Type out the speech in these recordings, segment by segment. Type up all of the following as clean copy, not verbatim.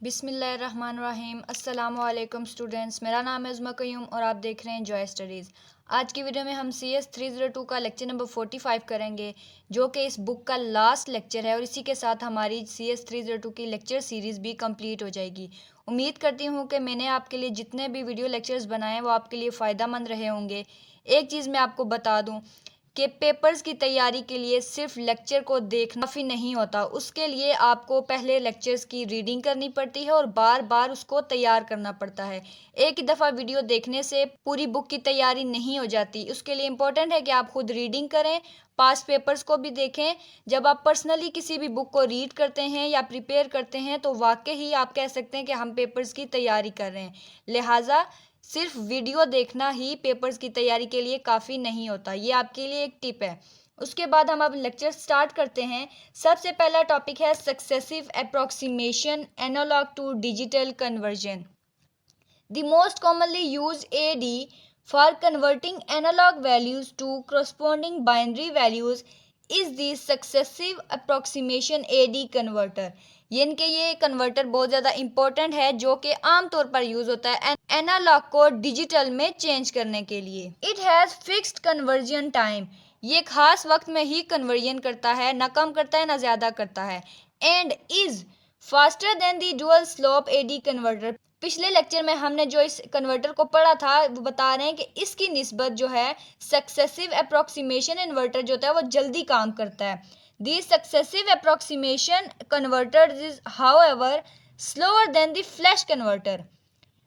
बिस्मिल्लाहिर्रहमानिर्रहीम। अस्सलामुअलैकुम स्टूडेंट्स, मेरा नाम है उज़्मा क़य्यूम और आप देख रहे हैं जॉय स्टडीज़। आज की वीडियो में हम CS 302 का लेक्चर नंबर 45 करेंगे, जो कि इस बुक का लास्ट लेक्चर है और इसी के साथ हमारी CS 302 की लेक्चर सीरीज़ भी कंप्लीट हो जाएगी। उम्मीद करती हूँ कि मैंने आपके लिए जितने भी वीडियो लेक्चर्स बनाए हैं वो आपके लिए फ़ायदा मंद रहे होंगे। एक चीज़ मैं आपको बता दूँ कि पेपर्स की तैयारी के लिए सिर्फ लेक्चर को देखना काफ़ी नहीं होता, उसके लिए आपको पहले लेक्चर्स की रीडिंग करनी पड़ती है और बार बार उसको तैयार करना पड़ता है। एक ही दफ़ा वीडियो देखने से पूरी बुक की तैयारी नहीं हो जाती। उसके लिए इम्पोर्टेंट है कि आप खुद रीडिंग करें, पास्ट पेपर्स को भी देखें। जब आप पर्सनली किसी भी बुक को रीड करते हैं या प्रिपेयर करते हैं तो वाकई ही आप कह सकते हैं कि हम पेपर्स की तैयारी कर रहे हैं। लिहाजा सिर्फ वीडियो देखना ही पेपर्स की तैयारी के लिए काफ़ी नहीं होता। ये आपके लिए एक टिप है। उसके बाद हम अब लेक्चर स्टार्ट करते हैं। सबसे पहला टॉपिक है successive approximation analog to digital conversion. The most commonly used AD for converting analog values to corresponding binary values is the successive approximation AD converter। यानी कि ये कन्वर्टर बहुत ज़्यादा इम्पोर्टेंट है जो कि आमतौर पर यूज़ होता है एनालॉग को डिजिटल में चेंज करने के लिए। It has fixed conversion time. ये खास वक्त में ही कन्वर्जन करता है, ना कम करता है ना ज़्यादा करता है। And is faster than the dual slope AD converter. पिछले लेक्चर में हमने जो इस कन्वर्टर को पढ़ा था वो बता रहे हैं कि इसकी निस्बत जो है सक्सेसिव अप्रॉक्सीमेशन इन्वर्टर जो होता है वो जल्दी काम करता है। The successive approximation converter is however slower than the flash converter.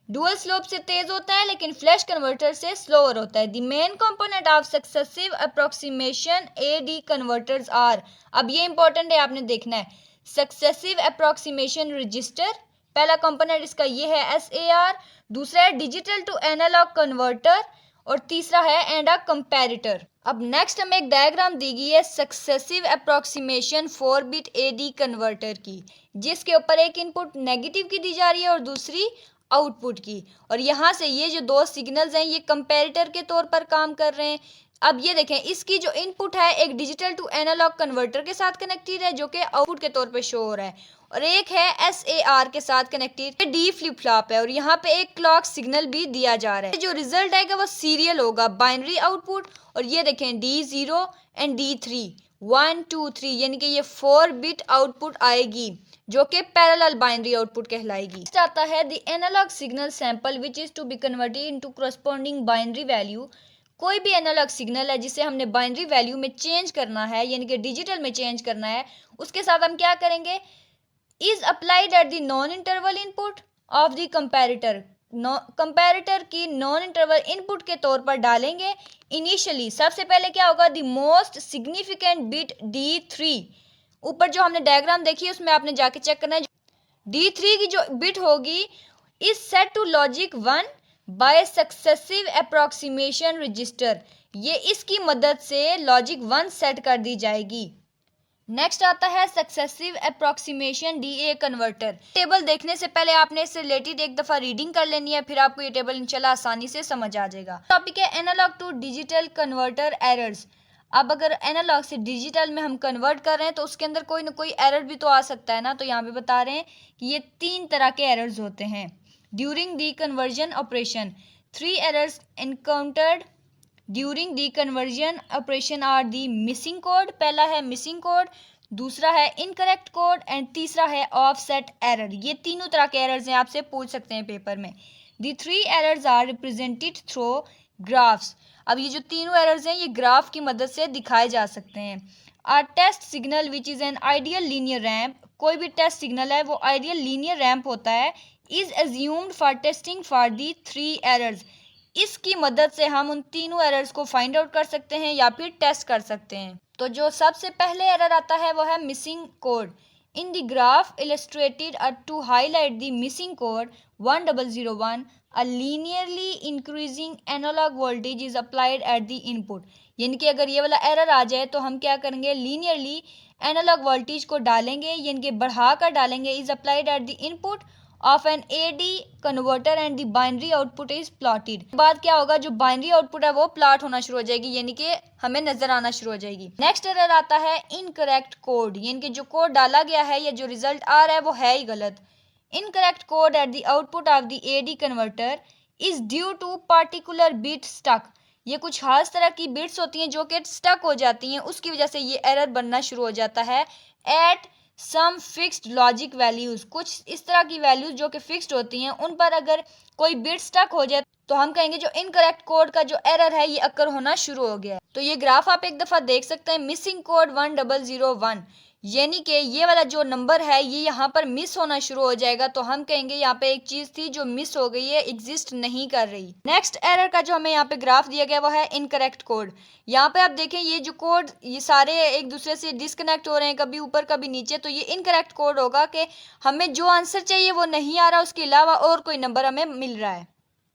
Dual slope से तेज होता है लेकिन फ्लैश कन्वर्टर से स्लोअर होता है। The main component of successive approximation AD converters are. अब ये इंपॉर्टेंट है, आपने देखना है। सक्सेसिव अप्रॉक्सीमेशन रजिस्टर, पहला कंपोनेंट इसका ये है SAR, दूसरा है डिजिटल टू एनालॉग कन्वर्टर और तीसरा है एंड अ कंपैरेटर। अब नेक्स्ट हमें एक डायग्राम दी गई है सक्सेसिव अप्रॉक्सीमेशन 4-बिट AD कन्वर्टर की, जिसके ऊपर एक इनपुट नेगेटिव की दी जा रही है और दूसरी आउटपुट की, और यहाँ से ये जो दो सिग्नल्स हैं ये कंपैरेटर के तौर पर काम कर रहे हैं। अब ये देखें, इसकी जो इनपुट है एक डिजिटल टू एनालॉग कन्वर्टर के साथ कनेक्टेड है जो कि आउटपुट के तौर पे शो हो रहा है, और एक है SAR के साथ कनेक्टेड D फ्लिप फ्लॉप है और यहाँ पे एक क्लॉक सिग्नल भी दिया जा रहा है। जो रिजल्ट आएगा वो सीरियल होगा, बाइनरी आउटपुट। और ये देखें D0 एंड D3 1 2 3, यानी कि ये 4-बिट आउटपुट आएगी जो कि पैरेलल बाइनरी आउटपुट कहलाएगी। नेक्स्ट आता है the analog signal sample which is to be converted into corresponding binary value. कोई भी एनालॉग सिग्नल है जिसे हमने बाइनरी वैल्यू में चेंज करना है, यानी कि डिजिटल में चेंज करना है, उसके साथ हम क्या करेंगे, is applied at the non interval input of the comparator. Comparator की नॉन इंटरवल इनपुट के तौर पर डालेंगे। इनिशियली सबसे पहले क्या होगा, the most significant bit D3, ऊपर जो हमने डायग्राम देखी है उसमें आपने जाके चेक करना है। D3 की जो बिट होगी is set to logic 1 by successive approximation register. ये इसकी मदद से लॉजिक 1 सेट कर दी जाएगी। नेक्स्ट आता है successive approximation DA converter. Table देखने से पहले आपने इससे रिलेटेड एक दफ़ा रीडिंग कर लेनी है, फिर आपको ये टेबल इंशाल्लाह आसानी से समझ आ जाएगा। टॉपिक है analog to digital converter errors. अब अगर एनालॉग से डिजिटल में हम कन्वर्ट कर रहे हैं तो उसके अंदर कोई ना कोई एरर भी तो आ सकता है ना, तो यहाँ पे बता रहे हैं कि ये 3 तरह के एरर्स होते हैं during the conversion operation. 3 errors encountered during the conversion operation are the missing code. पहला है मिसिंग कोड, दूसरा है इनकरेक्ट कोड एंड तीसरा है ऑफसेट एरर। ये तीनों तरह के एरर्स हैं, आपसे पूछ सकते हैं पेपर में। The 3 errors are represented through graphs. अब ये जो तीनों एरर्स हैं ये ग्राफ की मदद से दिखाए जा सकते हैं। Are test signal which is an ideal linear ramp, कोई भी टेस्ट सिग्नल है वो आइडियल लीनियर रैम्प होता है। Is assumed for testing for the 3 errors, इसकी मदद से हम उन तीनों एरर्स को फाइंड आउट कर सकते हैं या फिर टेस्ट कर सकते हैं। तो जो सबसे पहले एरर आता है वो है missing code. In the graph illustrated to highlight the missing code 1001 a linearly increasing analog voltage is applied at the input। यानी कि अगर ये वाला एरर आ जाए तो हम क्या करेंगे, लीनियरली एनालॉग वोल्टेज को डालेंगे, यानी कि बढ़ा कर डालेंगे। Is applied at the input of an AD converter and the binary output is plotted. बाद क्या होगा, जो बाइनरी आउटपुट है वो प्लॉट होना शुरू हो जाएगी, यानी कि हमें नजर आना शुरू हो जाएगी। नेक्स्ट एरर आता है इनकरेक्ट कोड, यानी कि जो कोड डाला गया है या जो रिजल्ट आ रहा है वो है ही गलत। Incorrect code at the output of the AD converter is due to particular bit stuck. ये कुछ खास तरह की बिट्स होती हैं जो कि स्टक हो जाती हैं, उसकी वजह से ये एरर बनना शुरू हो जाता है। At some fixed logic values, कुछ इस तरह की वैल्यूज जो कि फिक्स्ड होती हैं, उन पर अगर कोई बिट स्टक हो जाए तो हम कहेंगे जो इनकरेक्ट कोड का जो एरर है ये अकर होना शुरू हो गया है। तो ये ग्राफ आप एक दफ़ा देख सकते हैं, मिसिंग कोड 1001, यानी कि ये वाला जो नंबर है ये यहाँ पर मिस होना शुरू हो जाएगा। तो हम कहेंगे यहाँ पे एक चीज़ थी जो मिस हो गई है, एग्जिस्ट नहीं कर रही। नेक्स्ट एरर का जो हमें यहाँ पे ग्राफ दिया गया वो है इनकरेक्ट कोड। यहाँ पे आप देखें ये जो कोड ये सारे एक दूसरे से डिस्कनेक्ट हो रहे हैं, कभी ऊपर कभी नीचे, तो ये इनकरेक्ट कोड होगा कि हमें जो आंसर चाहिए वो नहीं आ रहा, उसके अलावा और कोई नंबर हमें मिल रहा है।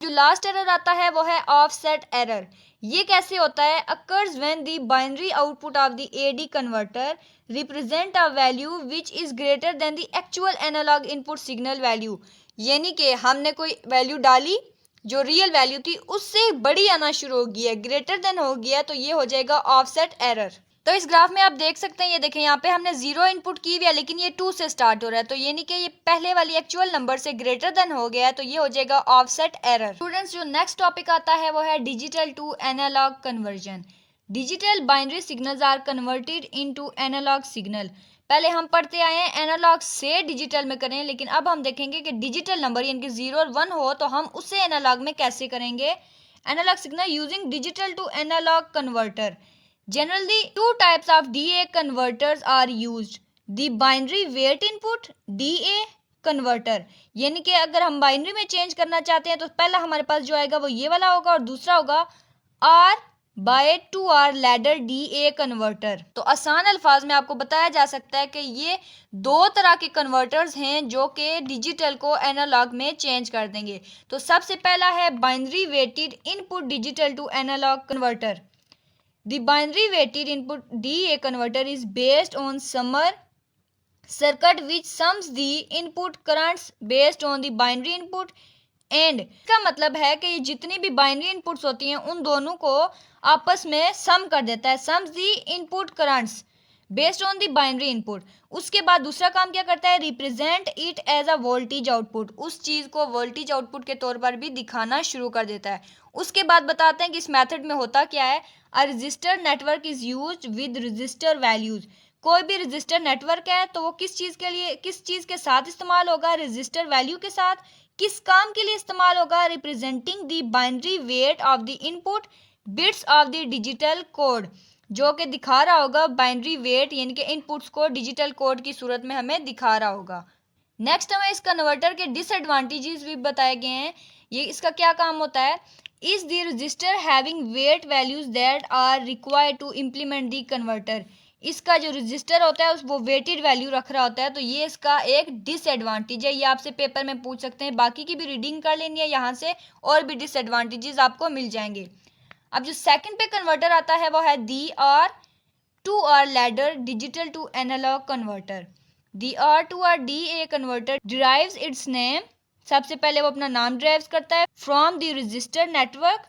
जो लास्ट एरर आता है वो है ऑफसेट एरर। ये कैसे होता है? Occurs when the binary output of the AD converter represent a value which is greater than the actual analog input signal value. यानी कि हमने कोई वैल्यू डाली जो रियल वैल्यू थी उससे बड़ी आना शुरू हो गई है, ग्रेटर देन हो गया, तो ये हो जाएगा ऑफसेट एरर। तो इस ग्राफ में आप देख सकते हैं, ये देखें यहाँ पे हमने 0 इनपुट की हुई है लेकिन ये 2 से स्टार्ट हो रहा है, तो ये नहीं कि ये पहले वाली एक्चुअल नंबर से ग्रेटर देन हो गया है, तो ये हो जाएगा ऑफसेट एरर। स्टूडेंट्स, जो नेक्स्ट टॉपिक आता है वो है digital to analog conversion. Digital binary signals are converted into analog signal. पहले हम पढ़ते आए हैं एनालॉग से डिजिटल में करें, लेकिन अब हम देखेंगे कि डिजिटल नंबर यानी कि 0 और 1 हो तो हम उसे एनालॉग में कैसे करेंगे। Analog signal using digital to analog converter. Generally, two types of DA converters are used. The binary weight input DA converter, यानी कि अगर हम बाइनरी में चेंज करना चाहते हैं तो पहला हमारे पास जो आएगा वो ये वाला होगा और दूसरा होगा R/2R लैडर DA कन्वर्टर। तो आसान अल्फाज में आपको बताया जा सकता है कि ये दो तरह के कन्वर्टर्स हैं जो कि डिजिटल को एनालॉग में चेंज कर देंगे। तो सबसे पहला है binary weighted input digital to analog converter. The binary weighted input DA converter is based on summer circuit which sums the input currents based on the binary input and इसका मतलब है कि ये जितनी भी बाइनरी इनपुट्स होती हैं उन दोनों को आपस में सम कर देता है, sums the input currents based on the binary input. उसके बाद दूसरा काम क्या करता है? Represent it as a voltage output, उस चीज़ को वोल्टेज आउटपुट के तौर पर भी दिखाना शुरू कर देता है। उसके बाद बताते हैं कि इस मेथड में होता क्या है। A resistor network is used with resistor values. कोई भी रजिस्टर नेटवर्क है तो वो किस चीज़ के लिए, किस चीज़ के साथ इस्तेमाल होगा? रजिस्टर वैल्यू के साथ। किस काम के लिए इस्तेमाल होगा? Representing the binary weight of the input bits of the digital code, जो कि दिखा रहा होगा बाइनरी वेट यानी कि इनपुट्स को डिजिटल कोड की सूरत में हमें दिखा रहा होगा। नेक्स्ट हमें इस कन्वर्टर के डिसएडवांटेजेस भी बताए गए हैं। ये इसका क्या काम होता है? Is the register having weight values that are required to implement the converter. इसका जो रजिस्टर होता है उस वो वेटेड वैल्यू रख रहा होता है, तो ये इसका एक डिसएडवांटेज है। ये आपसे पेपर में पूछ सकते हैं, बाकी की भी रीडिंग कर लेनी है यहाँ से, और भी डिसएडवांटेजेस आपको मिल जाएंगे। अब जो सेकंड पे कन्वर्टर आता है वो है DR/2R ladder digital to analog converter. DR/2R DA converter derives its name, सबसे पहले वो अपना नाम डिराइव्स करता है, from the register network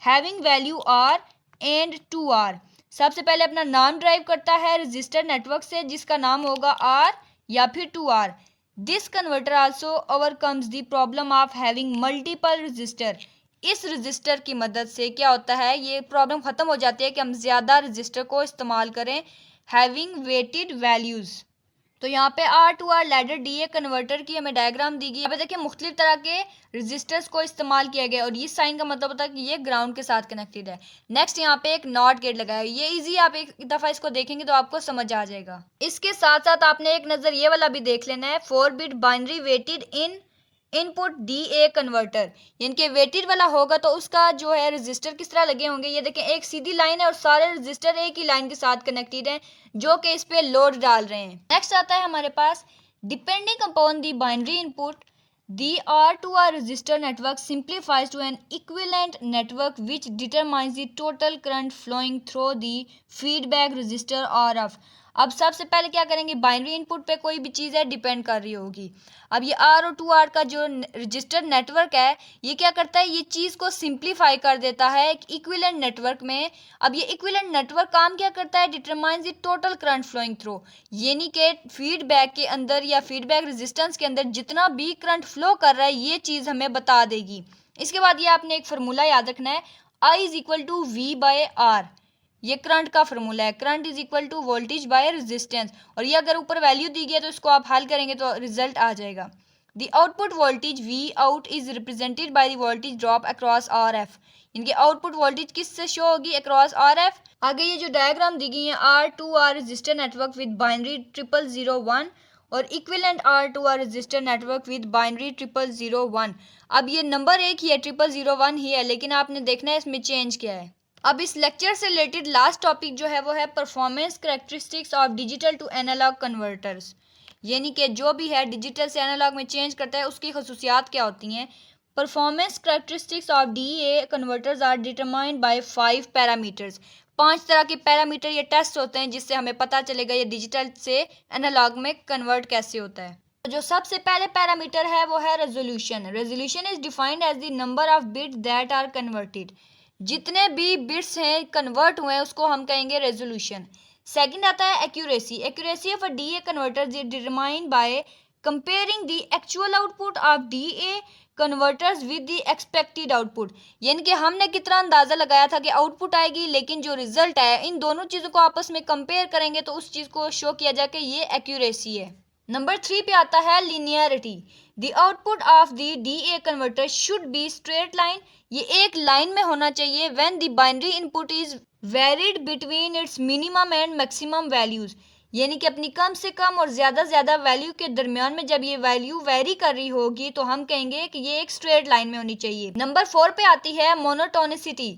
having value R and 2R। सबसे पहले अपना नाम ड्राइव करता है रजिस्टर नेटवर्क से जिसका नाम होगा R या फिर 2R। This converter also overcomes the problem of having multiple register. इस रजिस्टर की मदद से क्या होता है, ये प्रॉब्लम ख़त्म हो जाती है कि हम ज़्यादा रजिस्टर को इस्तेमाल करें हैविंग वेटेड वैल्यूज़। तो यहाँ पे R/2R लैडर DA कन्वर्टर की हमें डायग्राम दी गई। यहाँ पे देखिए मुख्तलिफ तरह के रजिस्टर्स को इस्तेमाल किया गया और इस साइन का मतलब होता है कि ये ग्राउंड के साथ कनेक्टेड है। नेक्स्ट यहाँ पे एक नॉट गेट लगाया है, ये इजी, आप एक दफ़ा इसको देखेंगे तो आपको समझ आ जाएगा। इसके साथ साथ आपने एक नज़र ये वाला भी देख लेना है, 4 बिट बाइनरी वेटेड इन इनपुट DA कन्वर्टर, यानी कि वेटेड वाला होगा तो उसका जो है रजिस्टर किस तरह लगे होंगे। ये देखें एक सीधी लाइन है और सारे रजिस्टर एक ही लाइन के साथ कनेक्टेड हैं जो कि इस पे लोड डाल रहे हैं। नेक्स्ट आता है हमारे पास depending upon the binary input the R/2R resistor network simplifies to an equivalent network which determines the total current flowing through the feedback resistor RF। अब सबसे पहले क्या करेंगे, बाइनरी इनपुट पे कोई भी चीज़ है डिपेंड कर रही होगी। अब ये आर और 2R का जो रजिस्टर्ड नेटवर्क है ये क्या करता है, ये चीज़ को सिंप्लीफाई कर देता है एक इक्विवेलेंट नेटवर्क में। अब ये इक्विवेलेंट नेटवर्क काम क्या करता है, determines the total current flowing through, यानी कि फीडबैक के अंदर या फीडबैक रेजिस्टेंस के अंदर जितना भी करंट फ्लो कर रहा है ये चीज़ हमें बता देगी। इसके बाद ये आपने एक फार्मूला याद रखना है, I is equal to V/R, ये करंट का फार्मूला है। Current is equal to voltage by resistance, और ये अगर ऊपर वैल्यू दी गई है तो इसको आप हल करेंगे तो रिजल्ट आ जाएगा। The output voltage V out is represented by the voltage drop across RF, इनके आउटपुट वोल्टेज किससे शो होगी, अक्रॉस RF। आगे ये जो डायग्राम दी गई है R2R register network with binary 0001 और equivalent R2R register network with binary 0001। अब ये नंबर एक ही है, 0001 ही है, लेकिन आपने देखना है इसमें चेंज क्या है। अब इस लेक्चर से रिलेटेड लास्ट टॉपिक जो है वो है performance characteristics of digital to analog converters, यानी कि जो भी है डिजिटल से एनालॉग में चेंज करता है उसकी खसूसियात क्या होती हैं। Performance characteristics of DA converters are determined by 5 parameters, 5 तरह के पैरामीटर ये टेस्ट होते हैं जिससे हमें पता चलेगा ये डिजिटल से एनालॉग में कन्वर्ट कैसे होता है। तो जो सबसे पहले पैरामीटर है वो है resolution. Resolution is defined as the number of bits that are converted, जितने भी बिट्स हैं कन्वर्ट हुए हैं उसको हम कहेंगे रेजोल्यूशन। सेकंड आता है accuracy. Accuracy of a DA converter is determined by comparing the actual output of DA converters with the expected output, यानी कि हमने कितना अंदाज़ा लगाया था कि आउटपुट आएगी, लेकिन जो रिजल्ट है इन दोनों चीज़ों को आपस में कंपेयर करेंगे तो उस चीज़ को शो किया जाए कि ये एक्यूरेसी है। नंबर 3 पे आता है linearity. The output of the DA converter should be straight line, ये एक लाइन में होना चाहिए। When the binary input is varied between its minimum and maximum values, यानी कि अपनी कम से कम और ज़्यादा वैल्यू के दरमियान में जब ये वैल्यू वेरी कर रही होगी तो हम कहेंगे कि ये एक स्ट्रेट लाइन में होनी चाहिए। नंबर 4 पे आती है monotonicity.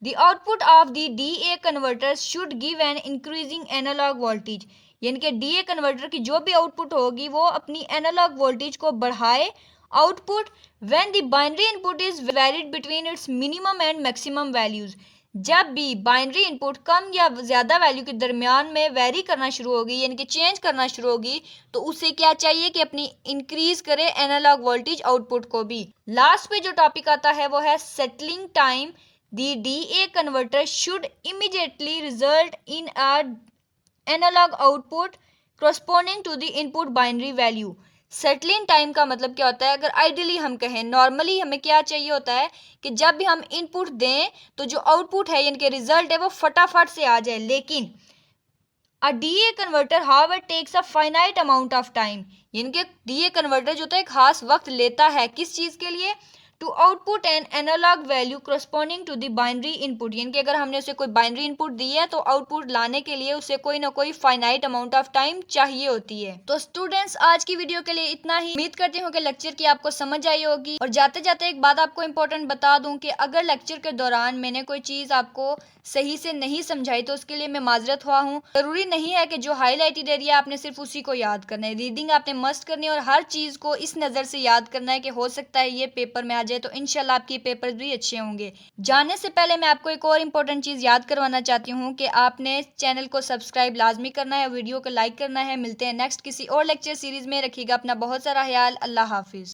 The output of the DA converters should give an increasing analog voltage, यानी कि DA कन्वर्टर की जो भी आउटपुट होगी वो अपनी एनालॉग वोल्टेज को बढ़ाए। Output when the binary input is varied between its minimum and maximum values, जब भी बाइनरी इनपुट कम या ज़्यादा वैल्यू के दरमियान में वेरी करना शुरू होगी यानी कि चेंज करना शुरू होगी तो उसे क्या चाहिए कि अपनी इंक्रीज करे एनालॉग वोल्टेज आउटपुट को भी। लास्ट पे जो टॉपिक आता है वो है settling time. The DA converter should immediately result in a analog output corresponding to the input binary value। Settling time का मतलब क्या होता है, अगर आइडियली हम कहें, नॉर्मली हमें क्या चाहिए होता है कि जब भी हम इनपुट दें तो जो आउटपुट है यानी कि रिजल्ट है वो फटाफट से आ जाए, लेकिन a DA converter however takes a finite amount of time, यानी कि DA कन्वर्टर जो होता है खास वक्त लेता है किस चीज़ के लिए, to output an analog value corresponding to the binary input, यानी कि अगर हमने उसे कोई बाइनरी इनपुट दी है तो आउटपुट लाने के लिए उसे कोई ना कोई फाइनाइट अमाउंट ऑफ टाइम चाहिए होती है। तो स्टूडेंट्स आज की वीडियो के लिए इतना ही। उम्मीद करती हूँ कि लेक्चर की आपको समझ आई होगी। और जाते जाते एक बात आपको इंपॉर्टेंट बता दूं कि अगर लेक्चर के दौरान मैंने कोई चीज़ आपको सही से नहीं समझाई तो उसके लिए मैं माजरत हुआ हूँ। ज़रूरी नहीं है कि जो हाईलाइटेड एरिया आपने सिर्फ उसी को याद करना है, रीडिंग आपने मस्ट करनी है और हर चीज़ को इस नज़र से याद करना है कि हो सकता है ये पेपर में आ जाए, तो इंशाल्लाह आपके पेपर भी अच्छे होंगे। जाने से पहले मैं आपको एक और इम्पोर्टेंट चीज़ याद करवाना चाहती हूँ कि आपने चैनल को सब्सक्राइब लाजमी करना है, वीडियो को लाइक करना है। मिलते हैं नेक्स्ट किसी और लेक्चर सीरीज़ में। रखिएगा अपना बहुत सारा ख्याल। अल्लाह हाफिज़।